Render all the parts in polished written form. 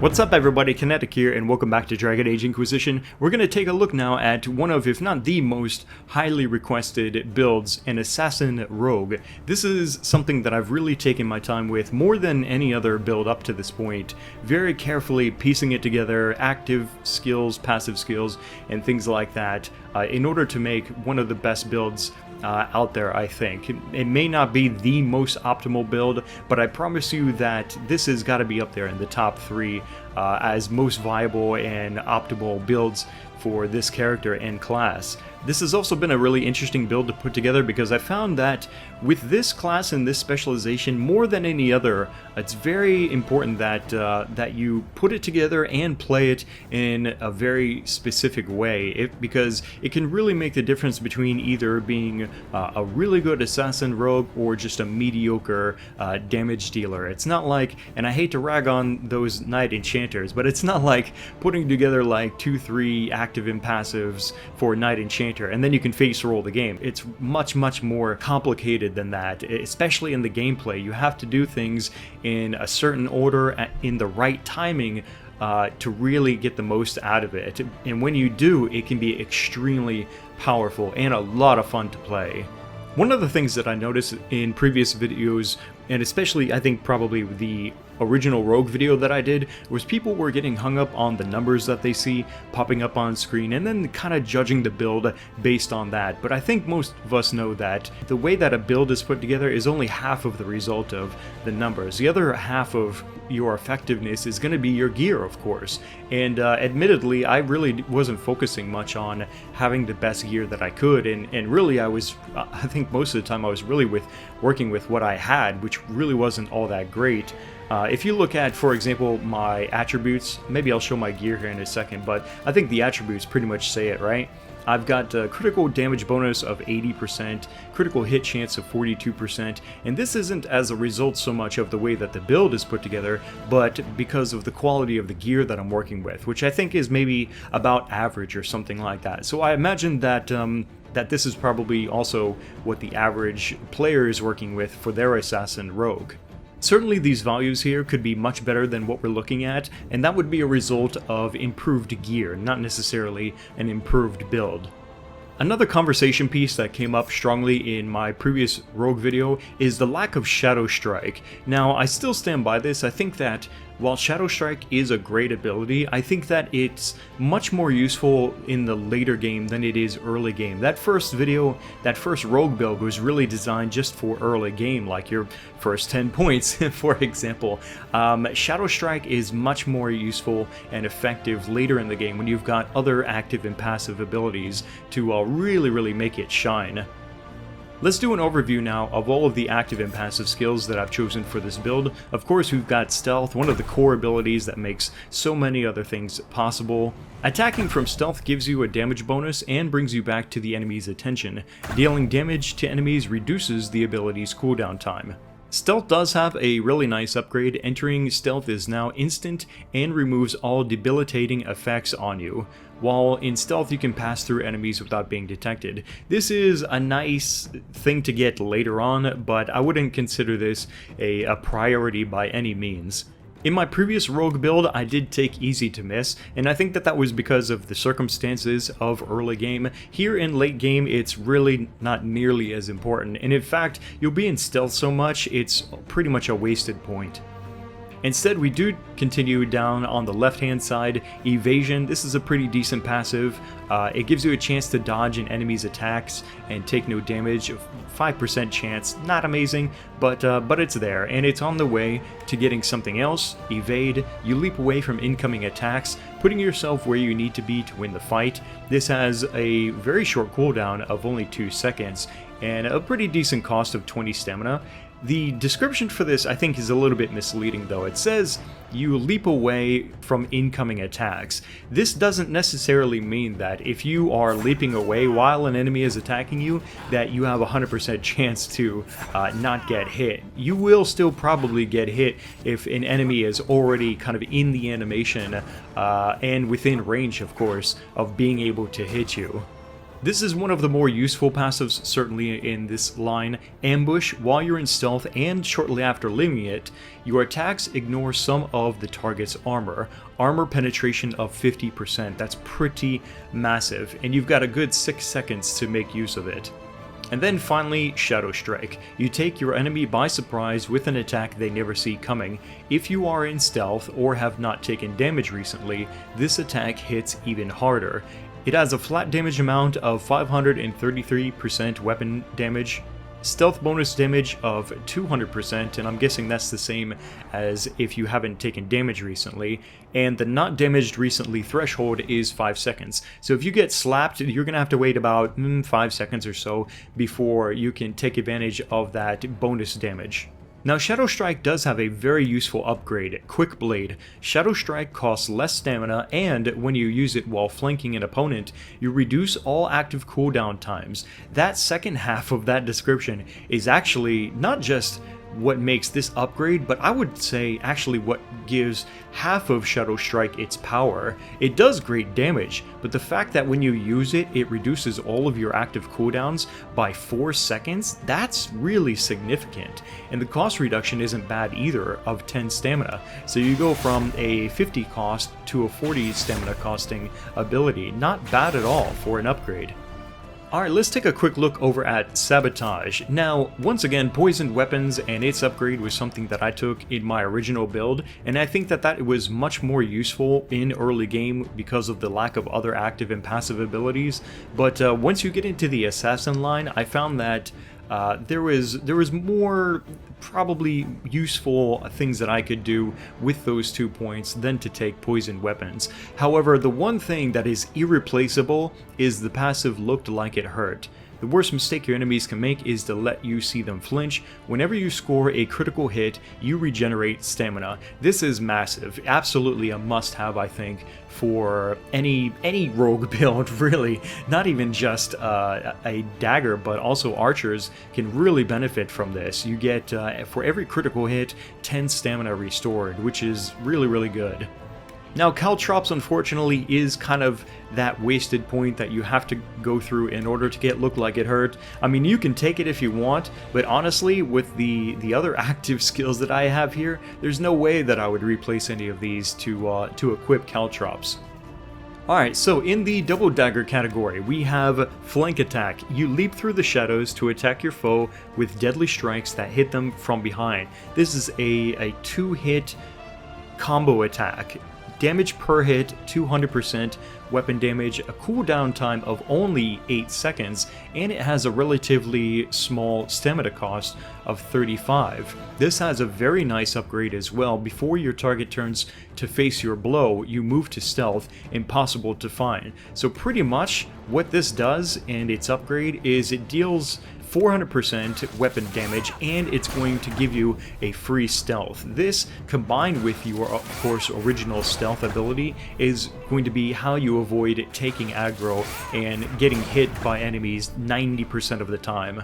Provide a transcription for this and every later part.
What's up everybody, Kinetic here, and welcome back to Dragon Age Inquisition. We're going to take a look now at one of, if not the most highly requested builds, an Assassin Rogue. This is something that I've really taken my time with, more than any other build up to this point, very carefully piecing it together, active skills, passive skills, and things like that, in order to make one of the best builds out there, I think. It may not be the most optimal build, but I promise you that this has got to be up there in the top 3 as most viable and optimal builds for this character and class. This has also been a really interesting build to put together because I found that with this class and this specialization, more than any other, it's very important that that you put it together and play it in a very specific way, because it can really make the difference between either being a really good assassin rogue or just a mediocre damage dealer. It's not like, and I hate to rag on those knight enchanters, but it's not like putting together like 2-3 active and passives for knight enchanter and then you can face roll the game. It's much more complicated than that, especially in the gameplay. You have to do things in a certain order, in the right timing, to really get the most out of it. And when you do, it can be extremely powerful and a lot of fun to play. One of the things that I noticed in previous videos, and especially I think probably the original Rogue video that I did, was people were getting hung up on the numbers that they see popping up on screen and then kind of judging the build based on that. But I think most of us know that the way that a build is put together is only half of the result of the numbers. The other half of your effectiveness is going to be your gear, of course. And admittedly, I really wasn't focusing much on having the best gear that I could, and really I think most of the time I was really working with what I had, which really wasn't all that great. If you look at, for example, my attributes, maybe I'll show my gear here in a second, but I think the attributes pretty much say it, right? I've got a critical damage bonus of 80%, critical hit chance of 42%, and this isn't as a result so much of the way that the build is put together, but because of the quality of the gear that I'm working with, which I think is maybe about average or something like that. So I imagine that that this is probably also what the average player is working with for their assassin rogue. Certainly these values here could be much better than what we're looking at, and that would be a result of improved gear, not necessarily an improved build. Another conversation piece that came up strongly in my previous Rogue video is the lack of Shadow Strike. Now, I still stand by this. I think that while Shadow Strike is a great ability, I think that it's much more useful in the later game than it is early game. That first video, that first Rogue build was really designed just for early game, like your first 10 points, for example. Shadow Strike is much more useful and effective later in the game when you've got other active and passive abilities to really make it shine. Let's do an overview now of all of the active and passive skills that I've chosen for this build. Of course, we've got Stealth, one of the core abilities that makes so many other things possible. Attacking from Stealth gives you a damage bonus and brings you back to the enemy's attention. Dealing damage to enemies reduces the ability's cooldown time. Stealth does have a really nice upgrade. Entering Stealth is now instant and removes all debilitating effects on you. While in Stealth you can pass through enemies without being detected. This is a nice thing to get later on, but I wouldn't consider this a priority by any means. In my previous Rogue build, I did take Easy to Miss, and I think that that was because of the circumstances of early game. Here in late game, it's really not nearly as important, and in fact, you'll be in Stealth so much, it's pretty much a wasted point. Instead, we do continue down on the left-hand side. Evasion, this is a pretty decent passive. It gives you a chance to dodge an enemy's attacks and take no damage. 5% chance, not amazing, but it's there, and it's on the way to getting something else. Evade, you leap away from incoming attacks, putting yourself where you need to be to win the fight. This has a very short cooldown of only 2 seconds, and a pretty decent cost of 20 stamina. The description for this, I think, is a little bit misleading, though. It says you leap away from incoming attacks. This doesn't necessarily mean that if you are leaping away while an enemy is attacking you, that you have a 100% chance to not get hit. You will still probably get hit if an enemy is already kind of in the animation and within range, of course, of being able to hit you. This is one of the more useful passives certainly in this line. Ambush. While you're in stealth and shortly after leaving it, your attacks ignore some of the target's armor. Armor penetration of 50%, that's pretty massive, and you've got a good 6 seconds to make use of it. And then finally, Shadow Strike. You take your enemy by surprise with an attack they never see coming. If you are in stealth or have not taken damage recently, this attack hits even harder. It has a flat damage amount of 533% weapon damage, stealth bonus damage of 200%, and I'm guessing that's the same as if you haven't taken damage recently, and the not damaged recently threshold is 5 seconds. So if you get slapped, you're going to have to wait about 5 seconds or so before you can take advantage of that bonus damage. Now Shadow Strike does have a very useful upgrade, Quick Blade. Shadow Strike costs less stamina, and when you use it while flanking an opponent, you reduce all active cooldown times. That second half of that description is actually not just what makes this upgrade, but I would say actually what gives half of Shadow Strike its power. It does great damage, but the fact that when you use it, it reduces all of your active cooldowns by 4 seconds, that's really significant. And the cost reduction isn't bad either, of 10 stamina. So you go from a 50 cost to a 40 stamina costing ability. Not bad at all for an upgrade. Alright, let's take a quick look over at Sabotage. Now, once again, poisoned weapons and its upgrade was something that I took in my original build, and I think that that was much more useful in early game because of the lack of other active and passive abilities. But once you get into the Assassin line, I found that there was more probably useful things that I could do with those 2 points than to take poisoned weapons. However, the one thing that is irreplaceable is the passive Looked Like It Hurt. The worst mistake your enemies can make is to let you see them flinch. Whenever you score a critical hit, you regenerate stamina. This is massive, absolutely a must-have, I think, for any rogue build, really. Not even just a dagger, but also archers can really benefit from this. You get, for every critical hit, 10 stamina restored, which is really, really good. Now, Caltrops, unfortunately, is kind of that wasted point that you have to go through in order to get Look Like It Hurt. I mean, you can take it if you want, but honestly, with the other active skills that I have here, there's no way that I would replace any of these to equip Caltrops. Alright, so in the Double Dagger category, we have Flank Attack. You leap through the shadows to attack your foe with deadly strikes that hit them from behind. This is a 2-hit combo attack. Damage per hit, 200% weapon damage, a cooldown time of only 8 seconds, and it has a relatively small stamina cost of 35. This has a very nice upgrade as well. Before your target turns to face your blow, you move to stealth, impossible to find. So pretty much what this does and its upgrade is it deals 400% weapon damage, and it's going to give you a free stealth. This, combined with your, of course, original stealth ability, is going to be how you avoid taking aggro and getting hit by enemies 90% of the time.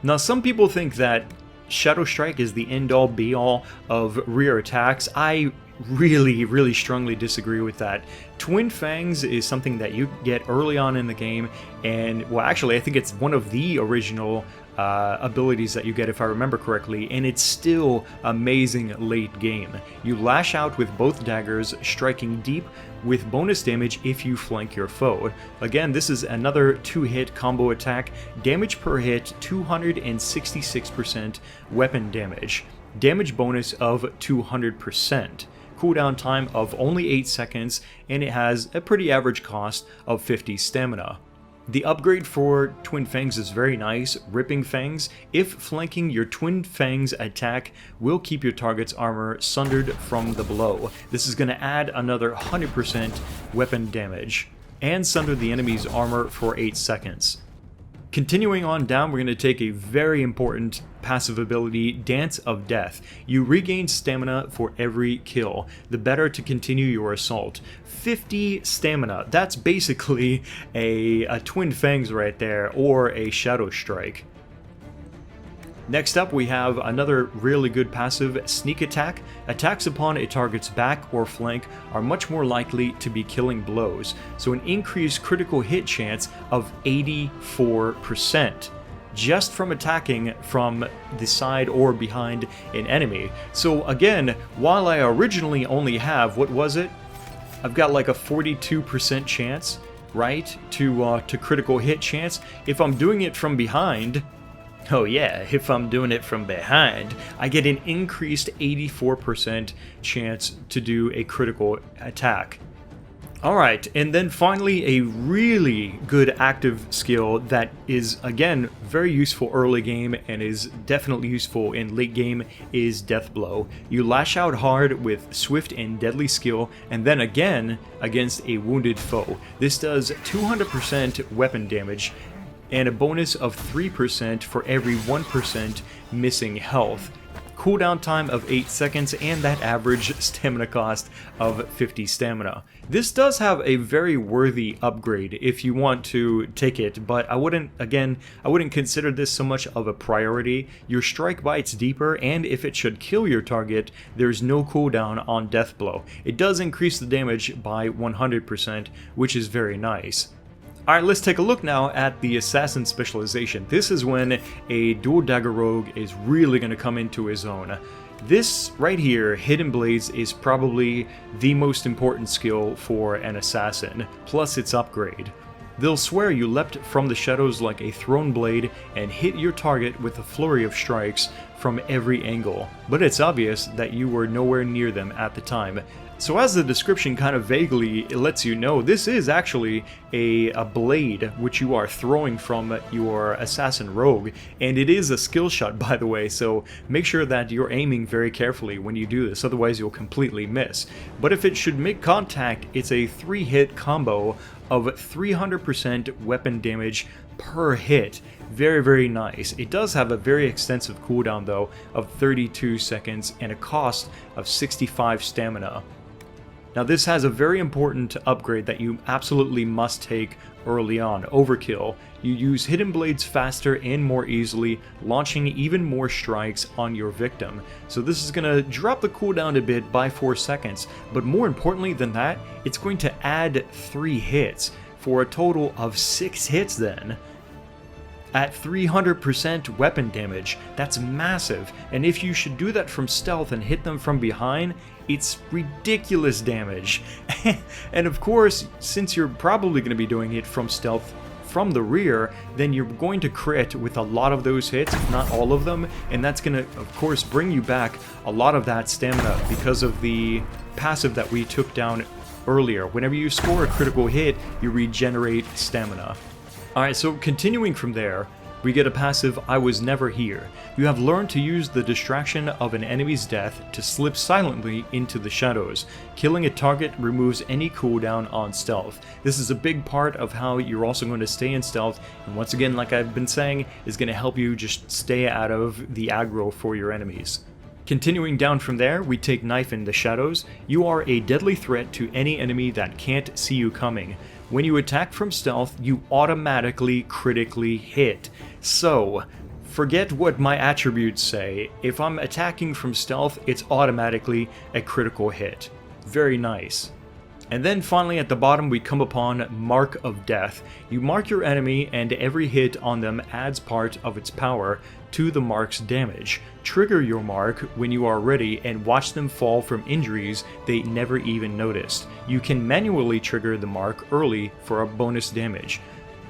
Now, some people think that Shadow Strike is the end-all be-all of rear attacks. I really strongly disagree with that. Twin Fangs is something that you get early on in the game, and well, actually I think it's one of the original abilities that you get, if I remember correctly, and it's still amazing late game. You lash out with both daggers, striking deep with bonus damage if you flank your foe. Again, this is another 2-hit combo attack. Damage per hit, 266% weapon damage. Damage bonus of 200%. Cooldown time of only 8 seconds, and it has a pretty average cost of 50 stamina. The upgrade for Twin Fangs is very nice. Ripping Fangs. If flanking, your Twin Fangs attack will keep your target's armor sundered from the blow. This is going to add another 100% weapon damage, and sunder the enemy's armor for 8 seconds. Continuing on down, we're going to take a very important passive ability, Dance of Death. You regain stamina for every kill, the better to continue your assault. 50 stamina, that's basically a Twin Fangs right there, or a Shadow Strike. Next up, we have another really good passive, Sneak Attack. Attacks upon a target's back or flank are much more likely to be killing blows, so an increased critical hit chance of 84%. Just from attacking from the side or behind an enemy. So again, while I originally only have, what was it? I've got like a 42% chance, right, to critical hit chance. If I'm doing it from behind, oh yeah, if I'm doing it from behind, I get an increased 84% chance to do a critical attack. Alright, and then finally a really good active skill that is, again, very useful early game and is definitely useful in late game is Deathblow. You lash out hard with swift and deadly skill, and then again against a wounded foe. This does 200% weapon damage and a bonus of 3% for every 1% missing health. Cooldown time of 8 seconds, and that average stamina cost of 50 stamina. This does have a very worthy upgrade if you want to take it, but I wouldn't consider this so much of a priority. Your strike bites deeper, and if it should kill your target, there's no cooldown on Deathblow. It does increase the damage by 100%, which is very nice. Alright, let's take a look now at the Assassin Specialization. This is when a Double Dagger rogue is really going to come into his own. This right here, Hidden Blades, is probably the most important skill for an assassin, plus its upgrade. They'll swear you leapt from the shadows like a thrown blade and hit your target with a flurry of strikes from every angle, but it's obvious that you were nowhere near them at the time. So as the description kind of vaguely lets you know, this is actually a blade which you are throwing from your assassin rogue, and it is a skill shot, by the way, so make sure that you're aiming very carefully when you do this, otherwise you'll completely miss. But if it should make contact, it's a 3-hit combo of 300% weapon damage per hit. Very, very nice. It does have a very extensive cooldown though of 32 seconds and a cost of 65 stamina. Now this has a very important upgrade that you absolutely must take early on, Overkill. You use Hidden Blades faster and more easily, launching even more strikes on your victim. So this is going to drop the cooldown a bit by 4 seconds, but more importantly than that, it's going to add 3 hits, for a total of 6 hits then. At 300% weapon damage, that's massive, and if you should do that from stealth and hit them from behind, it's ridiculous damage. And of course, since you're probably going to be doing it from stealth from the rear, then you're going to crit with a lot of those hits, if not all of them, and that's going to, of course, bring you back a lot of that stamina because of the passive that we took down earlier. Whenever you score a critical hit, you regenerate stamina. Alright, so continuing from there, we get a passive, I Was Never Here. You have learned to use the distraction of an enemy's death to slip silently into the shadows. Killing a target removes any cooldown on stealth. This is a big part of how you're also going to stay in stealth, and once again, like I've been saying, is going to help you just stay out of the aggro for your enemies. Continuing down from there, we take Knife in the Shadows. You are a deadly threat to any enemy that can't see you coming. When you attack from stealth, you automatically critically hit. So, forget what my attributes say. If I'm attacking from stealth, it's automatically a critical hit. Very nice. And then finally at the bottom we come upon Mark of Death. You mark your enemy and every hit on them adds part of its power to the mark's damage. Trigger your mark when you are ready and watch them fall from injuries they never even noticed. You can manually trigger the mark early for a bonus damage.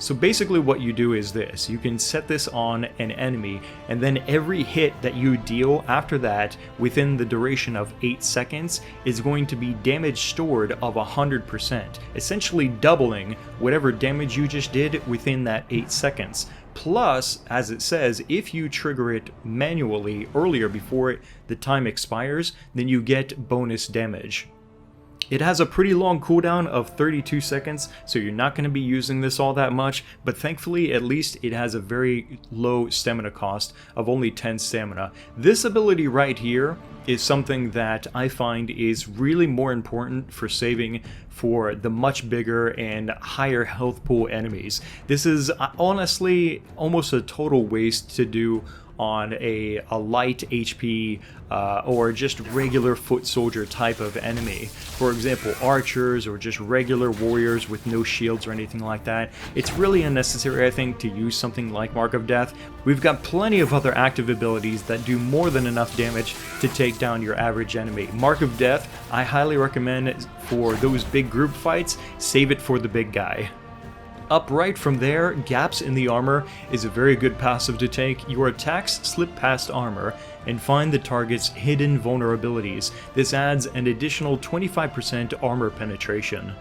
So basically what you do is this, you can set this on an enemy, and then every hit that you deal after that within the duration of 8 seconds is going to be damage stored of 100%, essentially doubling whatever damage you just did within that 8 seconds. Plus, as it says, if you trigger it manually earlier before the time expires, then you get bonus damage. It has a pretty long cooldown of 32 seconds, so you're not going to be using this all that much, but thankfully at least it has a very low stamina cost of only 10 stamina. This ability right here is something that I find is really more important for saving for the much bigger and higher health pool enemies. This is honestly almost a total waste to do on a light HP or just regular foot soldier type of enemy. For example, archers or just regular warriors with no shields or anything like that. It's really unnecessary, I think, to use something like Mark of Death. We've got plenty of other active abilities that do more than enough damage to take down your average enemy. Mark of Death, I highly recommend for those big group fights. Save it for the big guy. Up right from there, gaps in the armor is a very good passive to take. Your attacks slip past armor and find the target's hidden vulnerabilities. This adds an additional 25% armor penetration.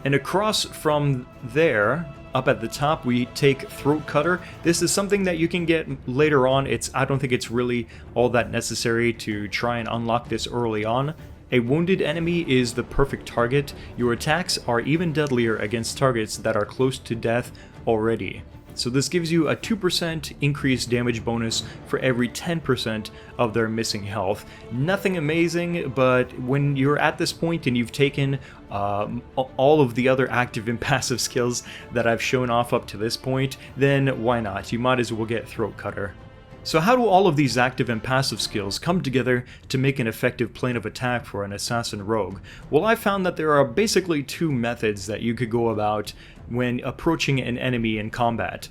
And across from there, up at the top, we take Throat Cutter. This is something that you can get later on. I don't think it's really all that necessary to try and unlock this early on. A wounded enemy is the perfect target. Your attacks are even deadlier against targets that are close to death already. So this gives you a 2% increased damage bonus for every 10% of their missing health. Nothing amazing, but when you're at this point and you've taken all of the other active and passive skills that I've shown off up to this point, then why not? You might as well get Throat Cutter. So how do all of these active and passive skills come together to make an effective plane of attack for an assassin rogue? Well, I found that there are basically two methods that you could go about when approaching an enemy in combat.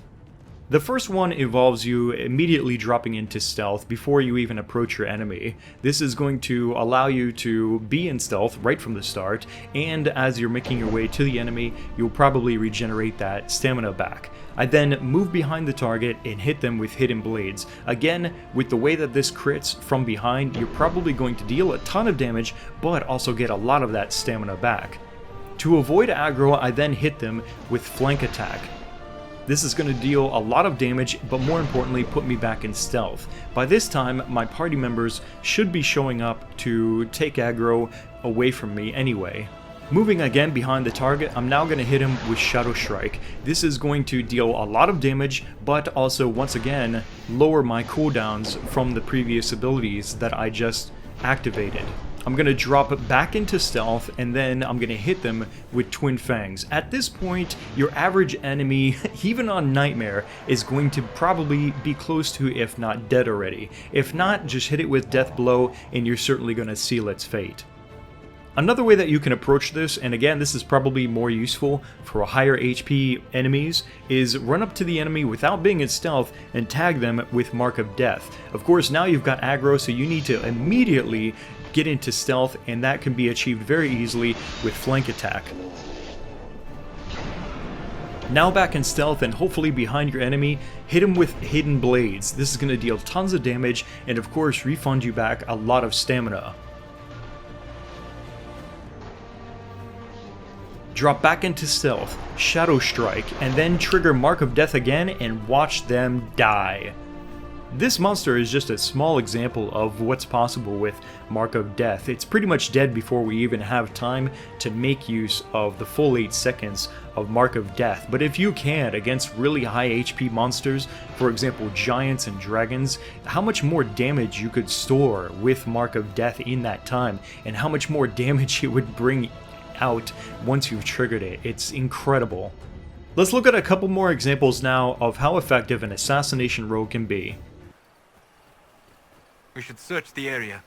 The first one involves you immediately dropping into stealth before you even approach your enemy. This is going to allow you to be in stealth right from the start, and as you're making your way to the enemy, you'll probably regenerate that stamina back. I then move behind the target and hit them with hidden blades. Again, with the way that this crits from behind, you're probably going to deal a ton of damage, but also get a lot of that stamina back. To avoid aggro, I then hit them with flank attack. This is going to deal a lot of damage, but more importantly, put me back in stealth. By this time, my party members should be showing up to take aggro away from me anyway. Moving again behind the target, I'm now going to hit him with Shadow Strike. This is going to deal a lot of damage, but also, once again, lower my cooldowns from the previous abilities that I just activated. I'm going to drop it back into stealth, and then I'm going to hit them with Twin Fangs. At this point, your average enemy, even on Nightmare, is going to probably be close to, if not dead already. If not, just hit it with Deathblow, and you're certainly going to seal its fate. Another way that you can approach this, and again this is probably more useful for higher HP enemies, is run up to the enemy without being in stealth and tag them with Mark of Death. Of course, now you've got aggro, so you need to immediately get into stealth, and that can be achieved very easily with flank attack. Now back in stealth and hopefully behind your enemy, hit him with hidden blades. This is going to deal tons of damage and of course refund you back a lot of stamina. Drop back into stealth, Shadow Strike, and then trigger Mark of Death again and watch them die. This monster is just a small example of what's possible with Mark of Death. It's pretty much dead before we even have time to make use of the full 8 seconds of Mark of Death. But if you can, against really high HP monsters, for example giants and dragons, how much more damage you could store with Mark of Death in that time, and how much more damage it would bring out once you've triggered it. It's incredible. Let's look at a couple more examples now of how effective an assassination rogue can be. We should search the area.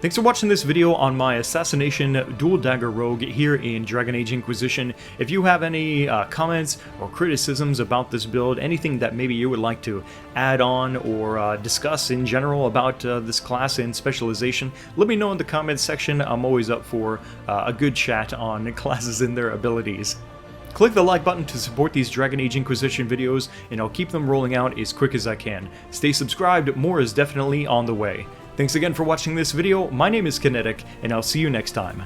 Thanks for watching this video on my Assassination Dual Dagger Rogue here in Dragon Age Inquisition. If you have any comments or criticisms about this build, anything that maybe you would like to add on or discuss in general about this class and specialization, let me know in the comments section. I'm always up for a good chat on classes and their abilities. Click the like button to support these Dragon Age Inquisition videos, and I'll keep them rolling out as quick as I can. Stay subscribed, more is definitely on the way. Thanks again for watching this video. My name is Kinetic, and I'll see you next time.